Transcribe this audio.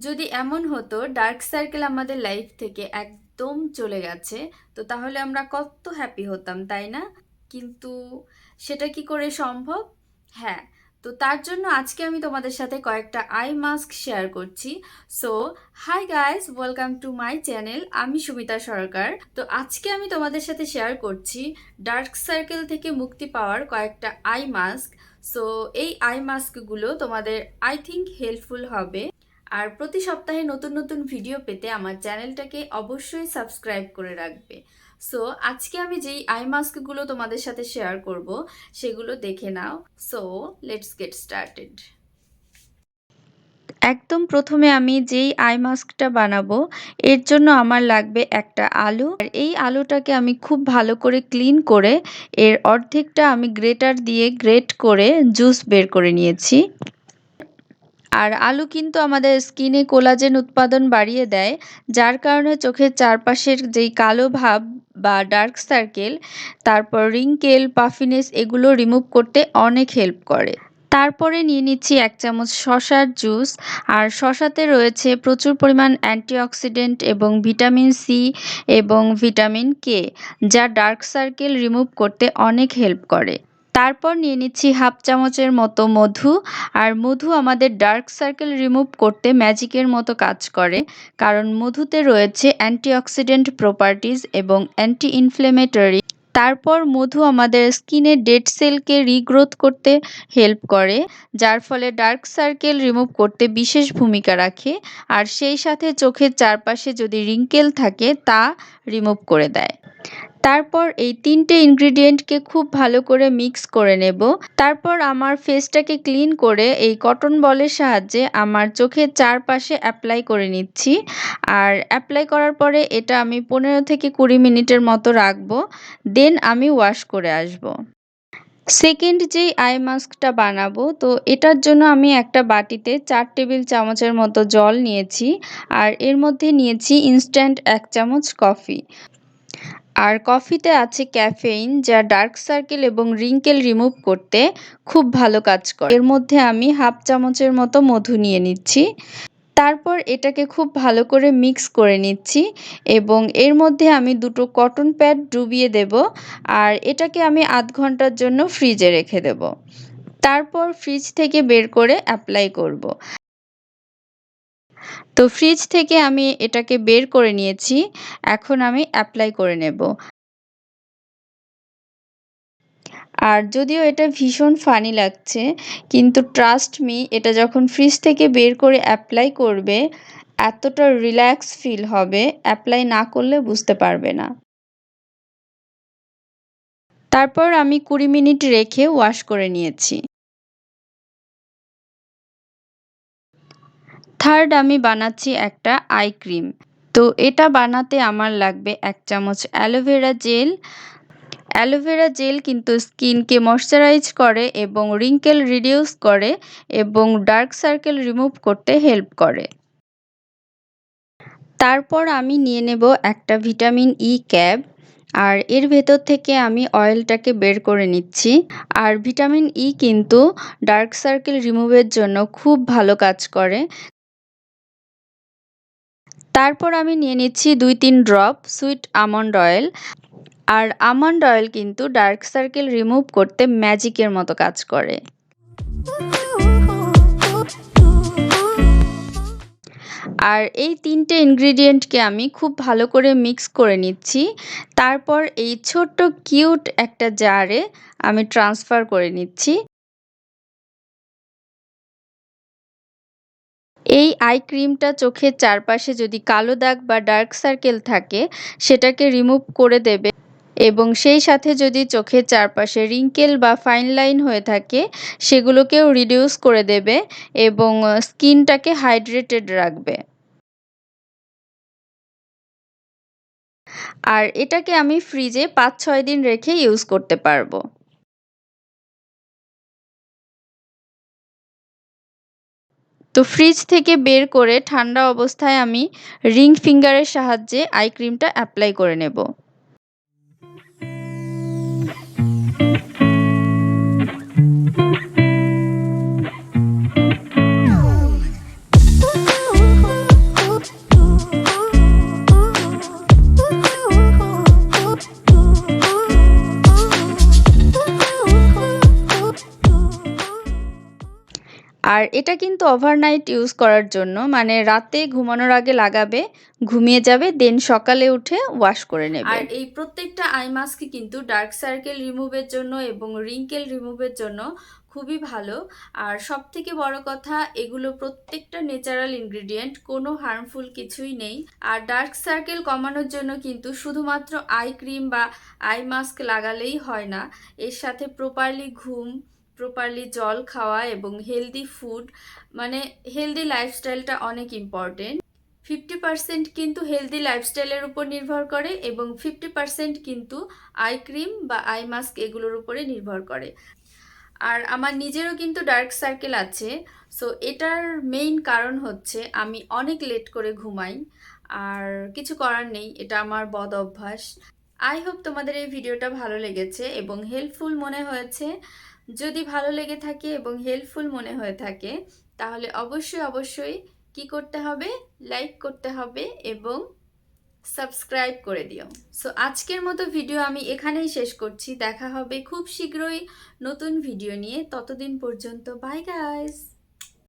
যদি এমন হতো ডার্ক সার্কেল আমাদের লাইফ থেকে একদম চলে গেছে, তো তাহলে আমরা কত হ্যাপি হতাম, তাই না? কিন্তু সেটা কি করে সম্ভব? হ্যাঁ, তো তার জন্য আজকে আমি তোমাদের সাথে কয়েকটা আই মাস্ক শেয়ার করছি। So hi guys, welcome to my channel. আমি সুমিতা সরকার। তো আজকে আমি তোমাদের সাথে শেয়ার করছি ডার্ক সার্কেল থেকে মুক্তি পাওয়ার কয়েকটা আই মাস্ক। সো এই আই মাস্কগুলো তোমাদের আই থিঙ্ক হেল্পফুল হবে। আর প্রতি সপ্তাহে নতুন নতুন ভিডিও পেতে আমার চ্যানেলটাকে অবশ্যই সাবস্ক্রাইব করে রাখবে। সো আজকে আমি যেই আই মাস্কগুলো তোমাদের সাথে শেয়ার করব সেগুলো দেখে নাও। So let's get started. একদম প্রথমে আমি যেই আই মাস্কটা বানাবো এর জন্য আমার লাগবে একটা আলু। আর এই আলুটাকে আমি খুব ভালো করে ক্লিন করে এর অর্ধেকটা আমি গ্রেটার দিয়ে গ্রেট করে জুস বের করে নিয়েছি। আর আলু কিন্তু আমাদের স্কিনে কোলাজেন উৎপাদন বাড়িয়ে দেয়, যার কারণে চোখের চারপাশের যেই কালো ভাব বা ডার্ক সার্কেল, তারপর রিঙ্কেল, পাফিনেস এগুলো রিমুভ করতে অনেক হেল্প করে। তারপরে নিয়ে নিচ্ছি ১ চামচ শসার জুস। আর শসাতে রয়েছে প্রচুর পরিমাণ অ্যান্টিঅক্সিডেন্ট এবং ভিটামিন সি এবং ভিটামিন কে, যা ডার্ক সার্কেল রিমুভ করতে অনেক হেল্প করে। তারপর নিয়ে নিচ্ছি হাফ চামচের মতো মধু। আর মধু আমাদের ডার্ক সার্কেল রিমুভ করতে ম্যাজিকের মতো কাজ করে, কারণ মধুতে রয়েছে অ্যান্টিঅক্সিডেন্ট প্রপার্টিজ এবং অ্যান্টি ইনফ্লেমেটরি। তারপর মধু আমাদের স্কিনের ডেড সেলকে রিগ্রোথ করতে হেল্প করে, যার ফলে ডার্ক সার্কেল রিমুভ করতে বিশেষ ভূমিকা রাখে। আর সেই সাথে চোখের চারপাশে যদি রিঙ্কেল থাকে তা রিমুভ করে দেয়। তারপর এই ৩টে ইনগ্রিডিয়েন্টকে খুব ভালো করে মিক্স করে নেব। তারপর আমার ফেসটাকে ক্লিন করে এই কটন বলের সাহায্যে আমার চোখের চারপাশে অ্যাপ্লাই করে নিচ্ছি। আর অ্যাপ্লাই করার পরে এটা আমি ১৫ থেকে ২০ মিনিটের মতো রাখবো। দেন আমি ওয়াশ করে আসব। সেকেন্ড যেই আই মাস্কটা বানাবো, তো এটার জন্য আমি একটা বাটিতে ৪ টেবিল চামচের মতো জল নিয়েছি। আর এর মধ্যে নিয়েছি ইনস্ট্যান্ট ১ চামচ কফি। আর কফিতে আছে ক্যাফেইন, যা ডার্ক সার্কেল এবং রিঙ্কেল রিমুভ করতে খুব ভালো কাজ করে। এর মধ্যে আমি হাফ চামচের মতো মধু নিয়ে নিচ্ছি। তারপর এটাকে খুব ভালো করে মিক্স করে নিচ্ছি এবং এর মধ্যে আমি ২টো কটন প্যাড ডুবিয়ে দেব। আর এটাকে আমি আধ ঘন্টার জন্য ফ্রিজে রেখে দেব। তারপর ফ্রিজ থেকে বের করে অ্যাপ্লাই করব। তো ফ্রিজ থেকে আমি এটাকে বের করে নিয়েছি। এখন আমি অ্যাপ্লাই করে নেব। আর যদিও এটা ভীষণ ফানি লাগছে, কিন্তু ট্রাস্ট মি, এটা যখন ফ্রিজ থেকে বের করে অ্যাপ্লাই করবে, এতটা রিল্যাক্স ফিল হবে, অ্যাপ্লাই না করলে বুঝতে পারবে না। তারপর আমি ২০ মিনিট রেখে ওয়াশ করে নিয়েছি। থার্ড আমি বানাচ্ছি একটা আই ক্রিম। তো এটা বানাতে আমার লাগবে ১ চামচ অ্যালোভেরা জেল। অ্যালোভেরা জেল কিন্তু স্কিনকে ময়শ্চারাইজ করে এবং রিঙ্কেল রিডিউস করে এবং ডার্ক সার্কেল রিমুভ করতে হেল্প করে। তারপর আমি নিয়ে নেব একটা ভিটামিন ই ক্যাপ। আর এর ভেতর থেকে আমি অয়েলটাকে বের করে নিচ্ছি। আর ভিটামিন ই কিন্তু ডার্ক সার্কেল রিমুভের জন্য খুব ভালো কাজ করে। তারপর আমি নিয়ে নিচ্ছি ২-৩ ড্রপ সুইট আমন্ড অয়েল। আর আমন্ড অয়েল কিন্তু ডার্ক সার্কেল রিমুভ করতে ম্যাজিকের মতো কাজ করে। আর এই ৩টে ইনগ্রিডিয়েন্টকে আমি খুব ভালো করে মিক্স করে নিচ্ছি। তারপর এই ছোট্ট কিউট একটা জারে আমি ট্রান্সফার করে নিচ্ছি। এই আই ক্রিমটা চোখের চারপাশে যদি কালো দাগ বা ডার্ক সার্কেল থাকে সেটাকে রিমুভ করে দেবে এবং সেই সাথে যদি চোখের চারপাশে রিঙ্কেল বা ফাইন লাইন হয়ে থাকে সেগুলোকেও রিডিউস করে দেবে এবং স্কিনটাকে হাইড্রেটেড রাখবে। আর এটাকে আমি ফ্রিজে ৫-৬ দিন রেখে ইউজ করতে পারবো। তো ফ্রিজ থেকে বের করে ঠান্ডা অবস্থায় আমি রিং ফিঙ্গারের সাহায্যে আই ক্রিমটা অ্যাপ্লাই করে নেব। আর এটা কিন্তু ওভারনাইট ইউজ করার জন্য, মানে রাতে ঘুমানোর আগে লাগাবে, ঘুমিয়ে যাবে, দেন সকালে উঠে ওয়াশ করে নেবে। আর এই প্রত্যেকটা আই মাস্ক কিন্তু ডার্ক সার্কেল রিমুভের জন্য এবং রিঙ্কেল রিমুভের জন্য খুবই ভালো। আর সব থেকে বড় কথা, এগুলো প্রত্যেকটা ন্যাচারাল ইনগ্রিডিয়েন্ট, কোনো হার্মফুল কিছুই নেই। আর ডার্ক সার্কেল কমানোর জন্য কিন্তু শুধুমাত্র আই ক্রিম বা আই মাস্ক লাগালেই হয় না, এর সাথে প্রপারলি ঘুম, প্রপারলি জল খাওয়া এবং হেলদি ফুড, মানে হেলদি লাইফস্টাইলটা অনেক ইম্পর্টেন্ট। 50% কিন্তু হেলদি লাইফস্টাইলের উপর নির্ভর করে এবং 50% কিন্তু আই ক্রিম বা আই মাস্ক এগুলোর উপরে নির্ভর করে। আর আমার নিজেরও কিন্তু ডার্ক সার্কেল আছে। সো এটার মেইন কারণ হচ্ছে আমি অনেক লেট করে ঘুমাই, আর কিছু করার নেই, এটা আমার বদ অভ্যাস। আই হোপ তোমাদের এই ভিডিওটা ভালো লেগেছে এবং হেল্পফুল মনে হয়েছে। যদি ভালো লেগে থাকে এবং হেল্পফুল মনে হয়ে থাকে, তাহলে অবশ্যই অবশ্যই কি করতে হবে, লাইক করতে হবে এবং সাবস্ক্রাইব করে দিও। সো আজকের মতো ভিডিও আমি এখানেই শেষ করছি। দেখা হবে খুব শীঘ্রই নতুন ভিডিও নিয়ে। ততদিন পর্যন্ত বাই গাইস।